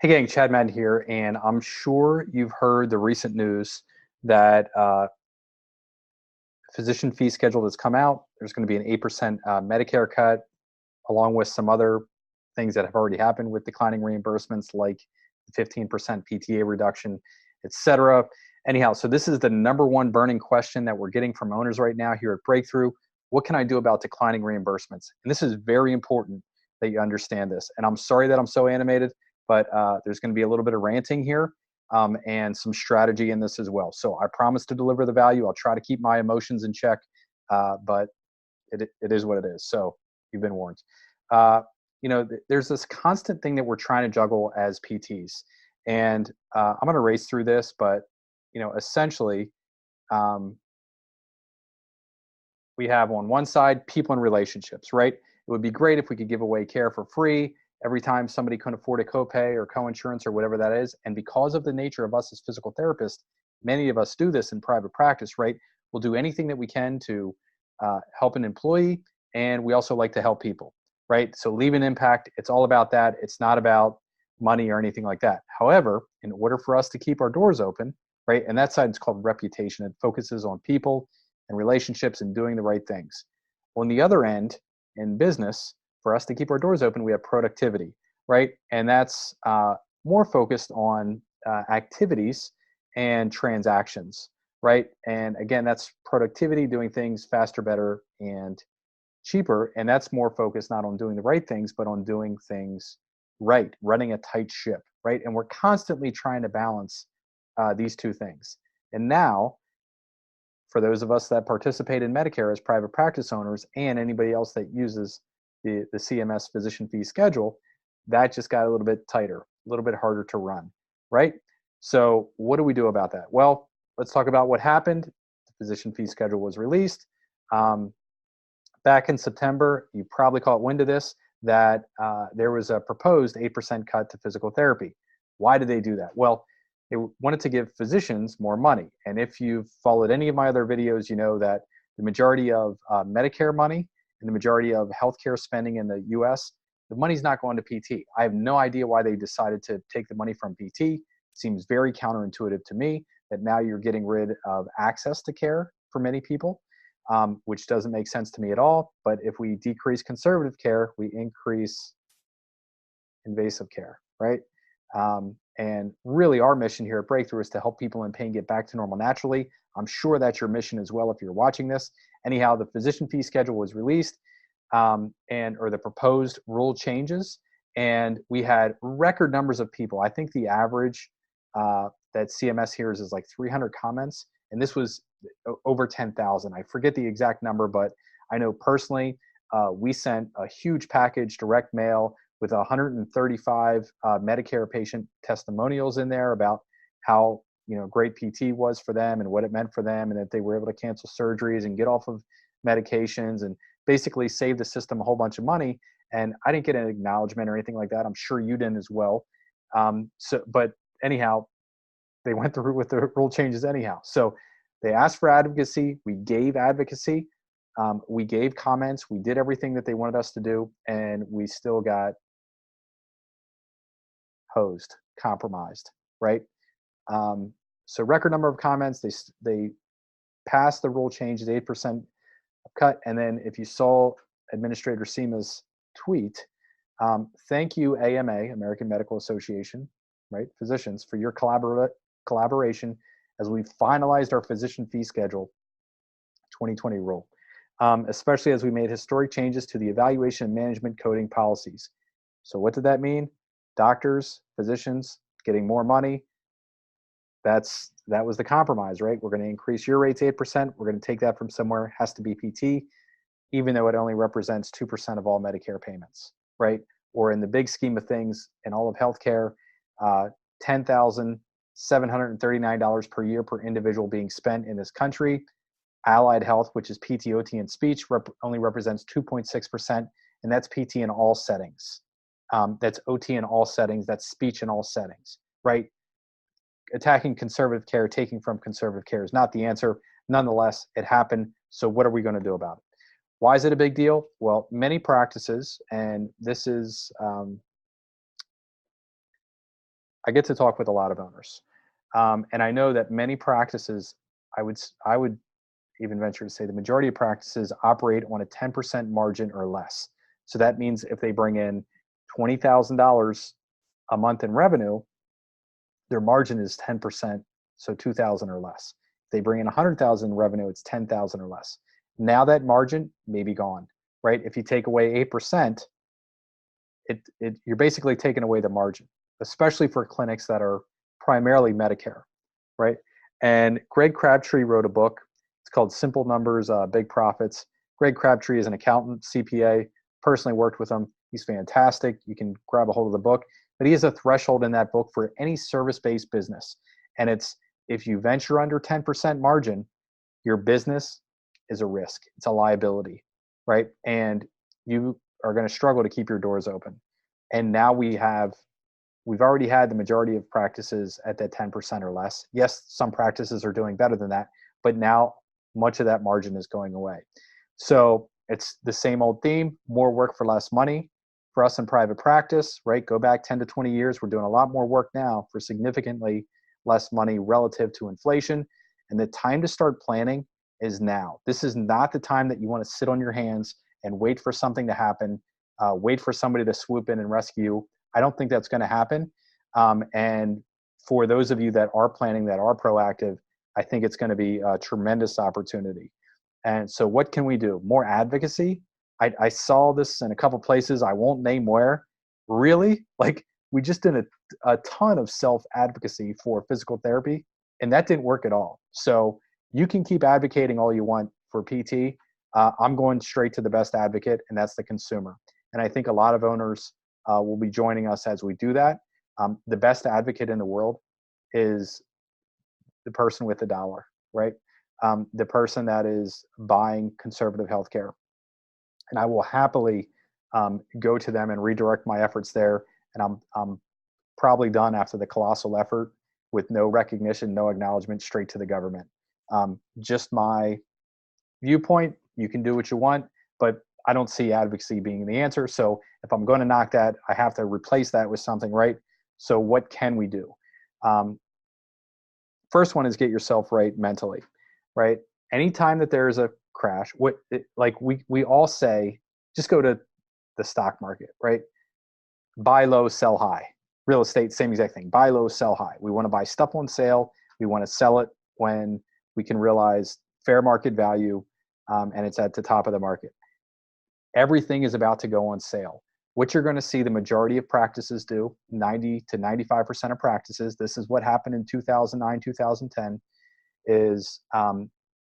Hey gang, Chad Madden here, and I'm sure you've heard the recent news that physician fee schedule that's come out. There's going to be an 8% Medicare cut, along with some other things that have already happened with declining reimbursements, like the 15% PTA reduction, et cetera. Anyhow, so this is the number one burning question that we're getting from owners right now here at Breakthrough. What can I do about declining reimbursements? And this is very important that you understand this. And I'm sorry that I'm so animated, but there's going to be a little bit of ranting here and some strategy in this as well. So I promise to deliver the value. I'll try to keep my emotions in check, but it is what it is. So you've been warned. Uh, there's this constant thing that we're trying to juggle as PTs. And I'm going to race through this, but, essentially, um, we have on one side people and relationships, right? It would be great if we could give away care for free every time somebody couldn't afford a copay or coinsurance or whatever that is. And because of the nature of us as physical therapists, many of us do this in private practice, right? We'll do anything that we can to help an employee, and we also like to help people, right? So leave an impact. It's all about that. It's not about money or anything like that. However, in order for us to keep our doors open, right, and that side is called reputation. It focuses on people and relationships and doing the right things. On the other end, in business, for us to keep our doors open, we have productivity, right? And that's more focused on activities and transactions, right? And again, that's productivity, doing things faster, better, and cheaper. And that's more focused not on doing the right things, but on doing things right, running a tight ship, right? And we're constantly trying to balance these two things. And now, for those of us that participate in Medicare as private practice owners and anybody else that uses the CMS physician fee schedule, that just got a little bit tighter, a little bit harder to run, right? So what do we do about that? Well, let's talk about what happened. The physician fee schedule was released. Back in September, you probably caught wind of this, that there was a proposed 8% cut to physical therapy. Why did they do that? Well, they wanted to give physicians more money. And if you've followed any of my other videos, you know that the majority of Medicare money and the majority of healthcare spending in the US, the money's not going to PT. I have no idea why they decided to take the money from PT. It seems very counterintuitive to me that now you're getting rid of access to care for many people, which doesn't make sense to me at all. But if we decrease conservative care, we increase invasive care, right? And really our mission here at Breakthrough is to help people in pain get back to normal naturally. I'm sure that's your mission as well if you're watching this. Anyhow, the physician fee schedule was released or the proposed rule changes. And we had record numbers of people. I think the average that CMS hears is like 300 comments. And this was over 10,000. I forget the exact number, but I know personally we sent a huge package, direct mail, with 135 Medicare patient testimonials in there about how great PT was for them and what it meant for them, and that they were able to cancel surgeries and get off of medications and basically save the system a whole bunch of money. And I didn't get an acknowledgement or anything like that. I'm sure you didn't as well. But anyhow, they went through with the rule changes anyhow. So they asked for advocacy. We gave advocacy. We gave comments. We did everything that they wanted us to do, and we still got hosed, compromised, right? So record number of comments. They passed the rule changes, 8% cut. And then if you saw Administrator Seema's tweet, thank you, AMA, American Medical Association, right? Physicians, for your collaboration as we finalized our physician fee schedule 2020 rule, especially as we made historic changes to the evaluation and management coding policies. So what did that mean? Doctors, physicians getting more money. That was the compromise, right? We're going to increase your rates 8%. We're going to take that from somewhere. It has to be PT, even though it only represents 2% of all Medicare payments, right? Or in the big scheme of things, in all of healthcare, $10,739 per year per individual being spent in this country. Allied health, which is PT, OT, and speech, only represents 2.6%, and that's PT in all settings. That's OT in all settings. That's speech in all settings, right? Attacking conservative care, taking from conservative care is not the answer. Nonetheless, it happened. So what are we going to do about it? Why is it a big deal? Well, many practices, and this is I get to talk with a lot of owners. And I know that many practices, I would even venture to say the majority of practices operate on a 10% margin or less. So that means if they bring in $20,000 a month in revenue, their margin is 10%, so 2,000 or less. If they bring in 100,000 in revenue, it's 10,000 or less. Now that margin may be gone, right? If you take away 8%, you're basically taking away the margin, especially for clinics that are primarily Medicare, right? And Greg Crabtree wrote a book. It's called Simple Numbers, Big Profits. Greg Crabtree is an accountant, CPA, personally worked with him. He's fantastic. You can grab a hold of the book, but he has a threshold in that book for any service-based business. And it's, if you venture under 10% margin, your business is a risk. It's a liability, right? And you are going to struggle to keep your doors open. And now we've already had the majority of practices at that 10% or less. Yes, some practices are doing better than that, but now much of that margin is going away. So it's the same old theme, more work for less money for us in private practice, right? Go back 10 to 20 years. We're doing a lot more work now for significantly less money relative to inflation. And the time to start planning is now. This is not the time that you want to sit on your hands and wait for something to happen, wait for somebody to swoop in and rescue you. I don't think that's going to happen. And for those of you that are planning, that are proactive, I think it's going to be a tremendous opportunity. And so what can we do? More advocacy. I saw this in a couple places. I won't name where. Really? Like, we just did a ton of self-advocacy for physical therapy, and that didn't work at all. So you can keep advocating all you want for PT. I'm going straight to the best advocate, and that's the consumer. And I think a lot of owners will be joining us as we do that. The best advocate in the world is the person with the dollar, right? The person that is buying conservative healthcare. And I will happily go to them and redirect my efforts there. And I'm probably done after the colossal effort with no recognition, no acknowledgement, straight to the government. Just my viewpoint. You can do what you want, but I don't see advocacy being the answer. So if I'm going to knock that, I have to replace that with something, right? So what can we do? First one is get yourself right mentally, right? Anytime that there is a crash, we all say, just go to the stock market, right? Buy low, sell high. Real estate, same exact thing. Buy low, sell high. We want to buy stuff on sale. We want to sell it when we can realize fair market value, and it's at the top of the market. Everything is about to go on sale. What you're going to see the majority of practices do, 90 to 95% of practices, this is what happened in 2009, 2010, is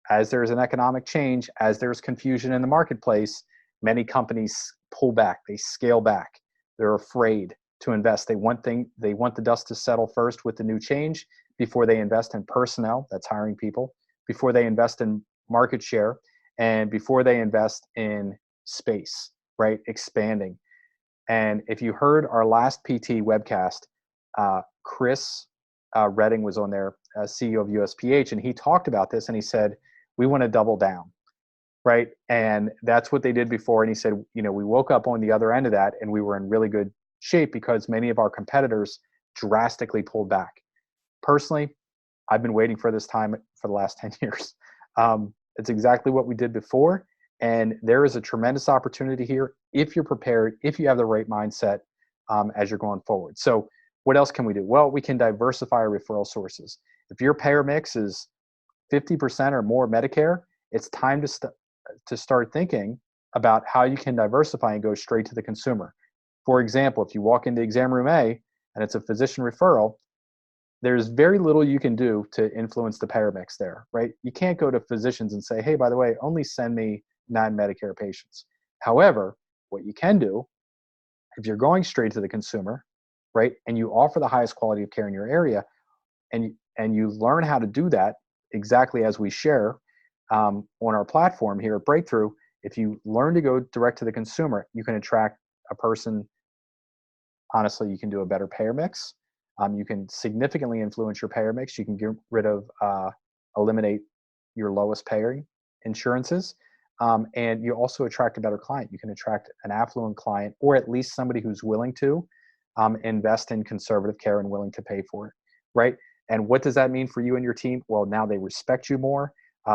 as there's an economic change, as there's confusion in the marketplace, many companies pull back, they scale back. They're afraid to invest. They want the dust to settle first with the new change before they invest in personnel, that's hiring people, before they invest in market share, and before they invest in space, right? Expanding. And if you heard our last PT webcast, Chris Redding was on there, CEO of USPH, and he talked about this, and he said, we want to double down, right? And that's what they did before. And he said, we woke up on the other end of that, and we were in really good shape because many of our competitors drastically pulled back. Personally, I've been waiting for this time for the last 10 years. It's exactly what we did before. And there is a tremendous opportunity here if you're prepared, if you have the right mindset as you're going forward. So what else can we do? Well, we can diversify our referral sources. If your payer mix is 50% or more Medicare, it's time to start thinking about how you can diversify and go straight to the consumer. For example, if you walk into exam room A and it's a physician referral, there's very little you can do to influence the payer mix there, right? You can't go to physicians and say, hey, by the way, only send me non-Medicare patients. However, what you can do, if you're going straight to the consumer, right, and you offer the highest quality of care in your area, and you learn how to do that exactly as we share on our platform here at Breakthrough, if you learn to go direct to the consumer, you can attract a person. Honestly, you can do a better payer mix. You can significantly influence your payer mix. You can get rid of, eliminate your lowest paying insurances. And you also attract a better client. You can attract an affluent client, or at least somebody who's willing to invest in conservative care and willing to pay for it, right? And what does that mean for you and your team? Well, now they respect you more.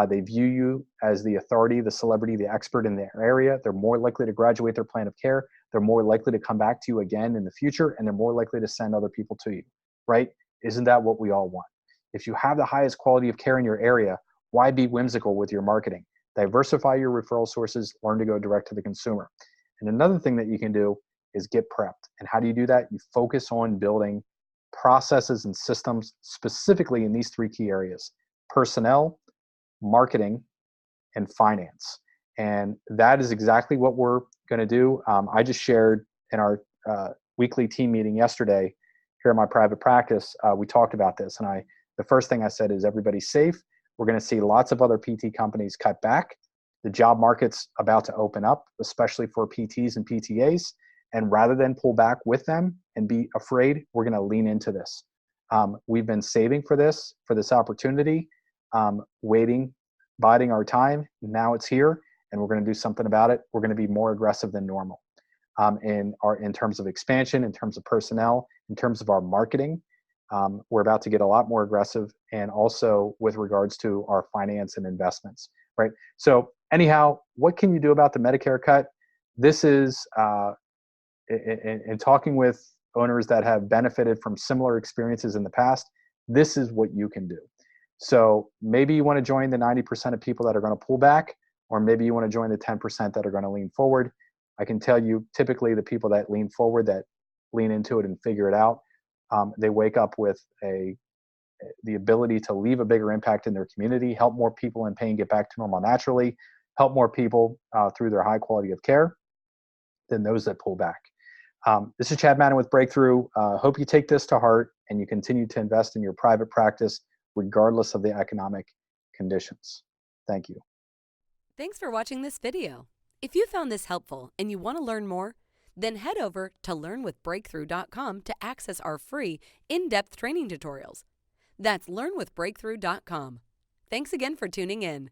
They view you as the authority, the celebrity, the expert in their area. They're more likely to graduate their plan of care. They're more likely to come back to you again in the future, and they're more likely to send other people to you, right? Isn't that what we all want? If you have the highest quality of care in your area, why be whimsical with your marketing? Diversify your referral sources, learn to go direct to the consumer. And another thing that you can do is get prepped. And how do you do that? You focus on building processes and systems specifically in these three key areas: personnel, marketing, and finance. And that is exactly what we're going to do. I just shared in our weekly team meeting yesterday here in my private practice, we talked about this. And the first thing I said is everybody's safe. We're going to see lots of other PT companies cut back. The job market's about to open up, especially for PTs and PTAs. And rather than pull back with them and be afraid, we're going to lean into this. We've been saving for this opportunity, waiting, biding our time. Now it's here, and we're going to do something about it. We're going to be more aggressive than normal in terms of expansion, in terms of personnel, in terms of our marketing. We're about to get a lot more aggressive, and also with regards to our finance and investments, right? So anyhow, what can you do about the Medicare cut? This is, in talking with owners that have benefited from similar experiences in the past, this is what you can do. So maybe you want to join the 90% of people that are going to pull back, or maybe you want to join the 10% that are going to lean forward. I can tell you, typically the people that lean forward, that lean into it and figure it out, they wake up with the ability to leave a bigger impact in their community, help more people in pain get back to normal naturally, help more people through their high quality of care than those that pull back. This is Chad Madden with Breakthrough. Hope you take this to heart and you continue to invest in your private practice regardless of the economic conditions. Thank you. Thanks for watching this video. If you found this helpful and you want to learn more, then head over to learnwithbreakthrough.com to access our free in-depth training tutorials. That's learnwithbreakthrough.com. Thanks again for tuning in.